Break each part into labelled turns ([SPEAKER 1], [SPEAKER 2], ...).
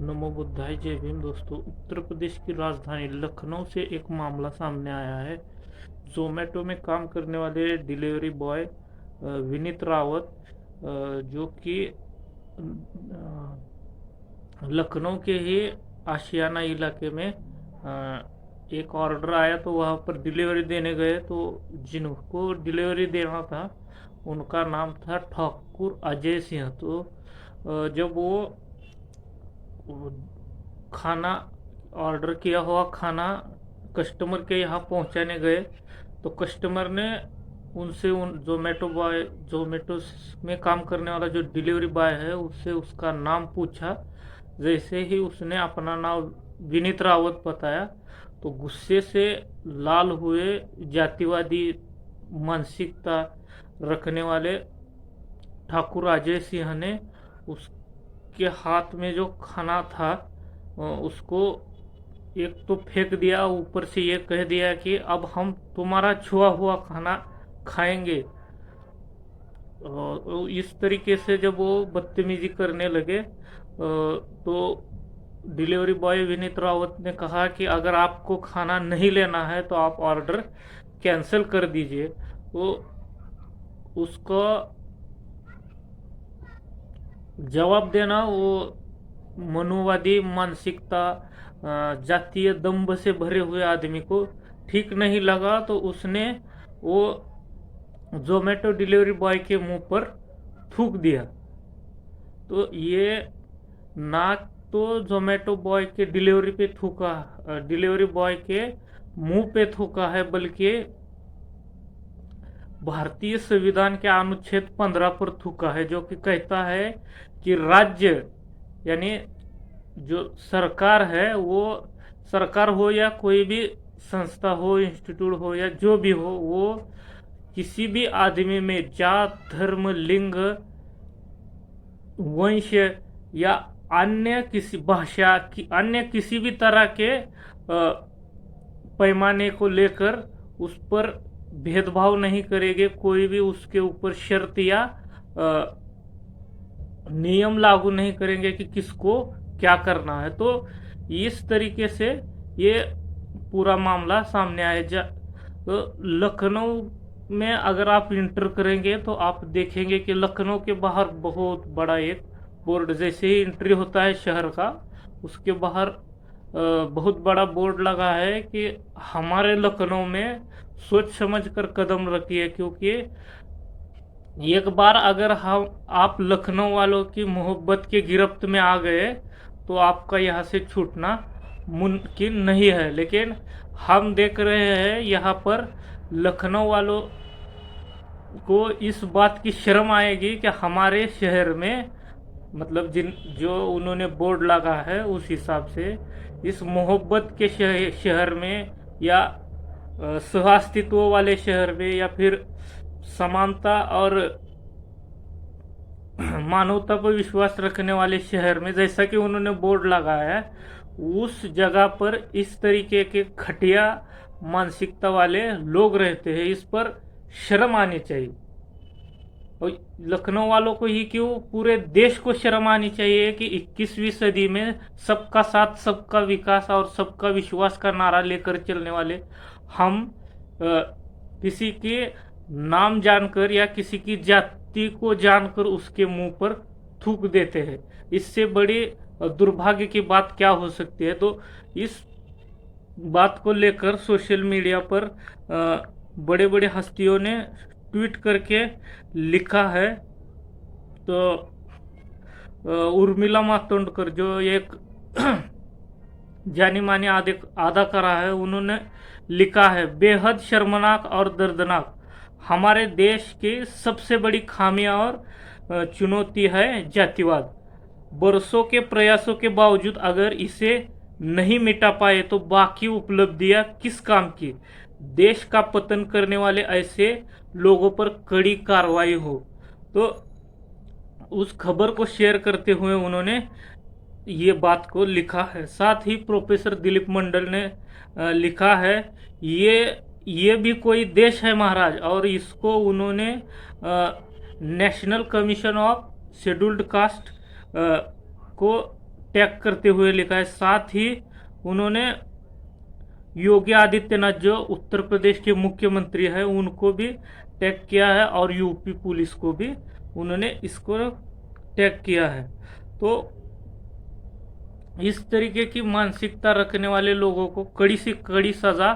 [SPEAKER 1] नमो बुद्धाय जय भीम। दोस्तों, उत्तर प्रदेश की राजधानी लखनऊ से एक मामला सामने आया है। जोमेटो में काम करने वाले डिलीवरी बॉय विनीत रावत, जो कि लखनऊ के ही आशियाना इलाके में एक ऑर्डर आया तो वहाँ पर डिलीवरी देने गए। तो जिनको डिलीवरी देना था उनका नाम था ठाकुर अजय सिंह। तो जब वो खाना ऑर्डर किया हुआ खाना कस्टमर के यहाँ पहुँचाने गए तो कस्टमर ने उनसे उन जोमेटो में काम करने वाला जो डिलीवरी बॉय है उससे उसका नाम पूछा। जैसे ही उसने अपना नाम विनीत रावत बताया तो गुस्से से लाल हुए जातिवादी मानसिकता रखने वाले ठाकुर अजय सिंह ने उसके हाथ में जो खाना था उसको एक तो फेंक दिया, ऊपर से ये कह दिया कि अब हम तुम्हारा छुआ हुआ खाना खाएंगे। इस तरीके से जब वो बदतमीजी करने लगे तो डिलीवरी बॉय विनीत रावत ने कहा कि अगर आपको खाना नहीं लेना है तो आप ऑर्डर कैंसिल कर दीजिए। तो उसका जवाब देना वो मनुवादी मानसिकता, जातीय दंभ से भरे हुए आदमी को ठीक नहीं लगा। तो उसने वो जोमेटो डिलीवरी बॉय के मुंह पर थूक दिया। तो ये ना तो जोमेटो बॉय के डिलीवरी पे थूका, डिलीवरी बॉय के मुंह पे थूका है, बल्कि भारतीय संविधान के अनुच्छेद 15 पर थूका है, जो कि कहता है कि राज्य यानी जो सरकार है, वो सरकार हो या कोई भी संस्था हो, इंस्टीट्यूट हो या जो भी हो, वो किसी भी आदमी में जात, धर्म, लिंग, वंश या अन्य किसी भाषा की अन्य किसी भी तरह के पैमाने को लेकर उस पर भेदभाव नहीं करेंगे। कोई भी उसके ऊपर शर्त या नियम लागू नहीं करेंगे कि किसको क्या करना है। तो इस तरीके से ये पूरा मामला सामने आया। तो लखनऊ में अगर आप इंटर करेंगे तो आप देखेंगे कि लखनऊ के बाहर बहुत बड़ा एक बोर्ड, जैसे ही एंट्री होता है शहर का, उसके बाहर बहुत बड़ा बोर्ड लगा है कि हमारे लखनऊ में सोच समझ कर कदम रखिए, क्योंकि एक बार अगर हम आप लखनऊ वालों की मोहब्बत के गिरफ्त में आ गए तो आपका यहाँ से छूटना मुमकिन नहीं है। लेकिन हम देख रहे हैं यहाँ पर लखनऊ वालों को इस बात की शर्म आएगी कि हमारे शहर में, मतलब जो उन्होंने बोर्ड लगा है उस हिसाब से, इस मोहब्बत के शहर में या सहअस्तित्व वाले शहर में या फिर समानता और मानवता पर विश्वास रखने वाले शहर में, जैसा कि उन्होंने बोर्ड लगाया है, उस जगह पर इस तरीके के घटिया मानसिकता वाले लोग रहते हैं। इस पर शर्म आनी चाहिए। और लखनऊ वालों को ही क्यों, पूरे देश को शर्म आनी चाहिए कि 21वीं सदी में सबका साथ, सबका विकास और सबका विश्वास का नारा लेकर चलने वाले हम किसी के नाम जानकर या किसी की जाति को जानकर उसके मुंह पर थूक देते हैं। इससे बड़ी दुर्भाग्य की बात क्या हो सकती है। तो इस बात को लेकर सोशल मीडिया पर बड़े बड़े हस्तियों ने ट्वीट करके लिखा है। तो उर्मिला मातोंडकर, जो एक जानी मानी अदाकारा है, उन्होंने लिखा है, बेहद शर्मनाक और दर्दनाक, हमारे देश की सबसे बड़ी खामियां और चुनौती है जातिवाद। बरसों के प्रयासों के बावजूद अगर इसे नहीं मिटा पाए तो बाकी उपलब्धियां किस काम की। देश का पतन करने वाले ऐसे लोगों पर कड़ी कार्रवाई हो। तो उस खबर को शेयर करते हुए उन्होंने ये बात को लिखा है। साथ ही प्रोफेसर दिलीप मंडल ने लिखा है, ये भी कोई देश है महाराज, और इसको उन्होंने national commission of scheduled caste को टैग करते हुए लिखा है। साथ ही उन्होंने योगी आदित्यनाथ जो उत्तर प्रदेश के मुख्यमंत्री है उनको भी टैग किया है और यूपी पुलिस को भी उन्होंने इसको टैग किया है। तो इस तरीके की मानसिकता रखने वाले लोगों को कड़ी से कड़ी सजा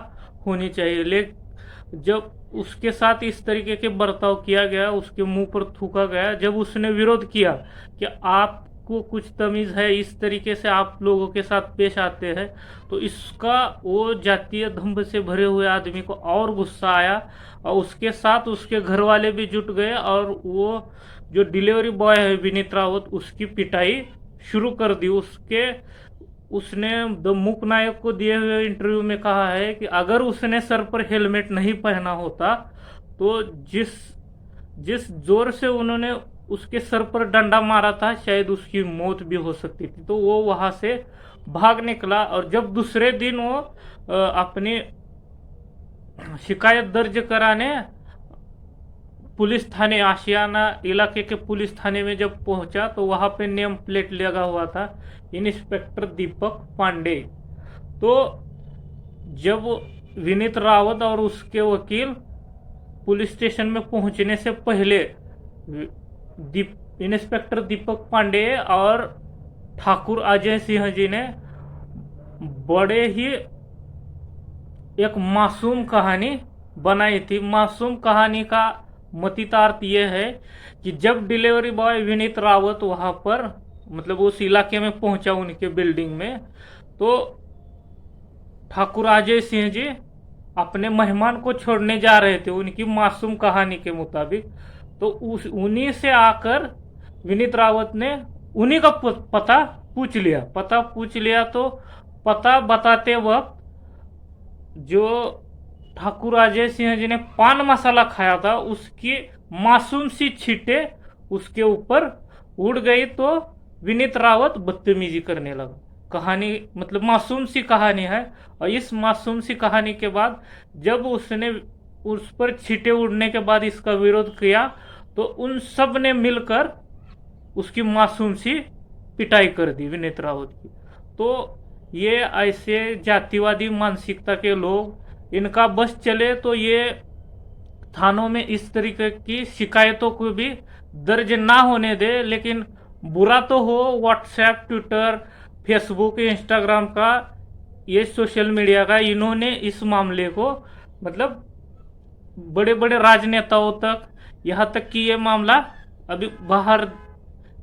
[SPEAKER 1] होनी चाहिए। लेकिन जब उसके साथ इस तरीके के बर्ताव किया गया, उसके मुंह पर थूका गया, जब उसने विरोध किया कि आपको कुछ तमीज है, इस तरीके से आप लोगों के साथ पेश आते हैं, तो इसका वो जातीय दंभ से भरे हुए आदमी को और गुस्सा आया और उसके साथ उसके घर वाले भी जुट गए और वो जो डिलीवरी बॉय है विनीत रावत उसकी पिटाई शुरू कर दी। उसने द मूक नायक को दिए हुए इंटरव्यू में कहा है कि अगर उसने सर पर हेलमेट नहीं पहना होता तो जिस जिस जोर से उन्होंने उसके सर पर डंडा मारा था शायद उसकी मौत भी हो सकती थी। तो वो वहां से भाग निकला और जब दूसरे दिन वो अपनी शिकायत दर्ज कराने पुलिस थाने आशियाना इलाके के पुलिस थाने में जब पहुंचा तो वहां पे नेम प्लेट लगा हुआ था इंस्पेक्टर दीपक पांडे। तो जब विनीत रावत और उसके वकील पुलिस स्टेशन में पहुंचने से पहले इंस्पेक्टर दीपक पांडे और ठाकुर अजय सिंह जी ने बड़े ही एक मासूम कहानी बनाई थी। मासूम कहानी का मतितार्थ ये है कि जब डिलीवरी बॉय विनीत रावत वहां पर मतलब उस इलाके में पहुंचा उनके बिल्डिंग में, तो ठाकुर अजय सिंह जी अपने मेहमान को छोड़ने जा रहे थे उनकी मासूम कहानी के मुताबिक। तो उन्हीं से आकर विनीत रावत ने उन्हीं का पता पूछ लिया। तो पता बताते वक्त जो ठाकुर अजय सिंह जी ने पान मसाला खाया था उसकी मासूम सी छींटे उसके ऊपर उड़ गई। तो विनीत रावत बदतमीजी करने लगा। कहानी मतलब मासूम सी कहानी है और इस मासूम सी कहानी के बाद जब उसने उस पर छींटे उड़ने के बाद इसका विरोध किया तो उन सब ने मिलकर उसकी मासूम सी पिटाई कर दी विनीत रावत की। तो ये ऐसे जातिवादी मानसिकता के लोग, इनका बस चले तो ये थानों में इस तरीके की शिकायतों को भी दर्ज ना होने दे। लेकिन बुरा तो हो व्हाट्सएप, ट्विटर, फेसबुक, इंस्टाग्राम का, ये सोशल मीडिया का, इन्होंने इस मामले को मतलब बड़े बड़े राजनेताओं तक, यहाँ तक कि ये मामला अभी बाहर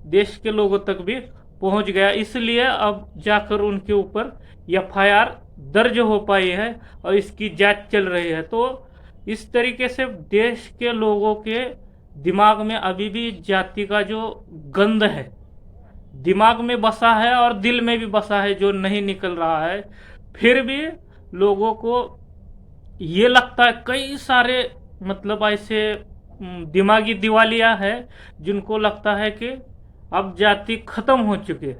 [SPEAKER 1] देश के लोगों तक भी पहुंच गया। इसलिए अब जाकर उनके ऊपर एफआईआर दर्ज हो पाई है और इसकी जांच चल रही है। तो इस तरीके से देश के लोगों के दिमाग में अभी भी जाति का जो गंध है दिमाग में बसा है और दिल में भी बसा है, जो नहीं निकल रहा है। फिर भी लोगों को ये लगता है, कई सारे मतलब ऐसे दिमागी दिवालिया है जिनको लगता है कि अब जाति खत्म हो चुकी है।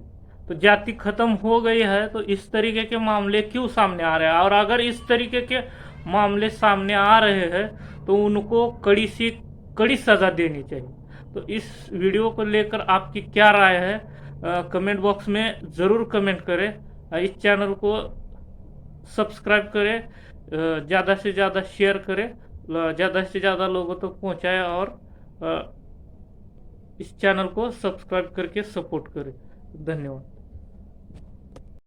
[SPEAKER 1] तो जाति खत्म हो गई है तो इस तरीके के मामले क्यों सामने आ रहे हैं? और अगर इस तरीके के मामले सामने आ रहे हैं तो उनको कड़ी सी कड़ी सजा देनी चाहिए। तो इस वीडियो को लेकर आपकी क्या राय है कमेंट बॉक्स में ज़रूर कमेंट करें। इस चैनल को सब्सक्राइब करें, ज़्यादा से ज़्यादा शेयर करें, ज़्यादा से ज़्यादा लोगों तक पहुंचाएं और इस चैनल को सब्सक्राइब करके सपोर्ट करें। धन्यवाद।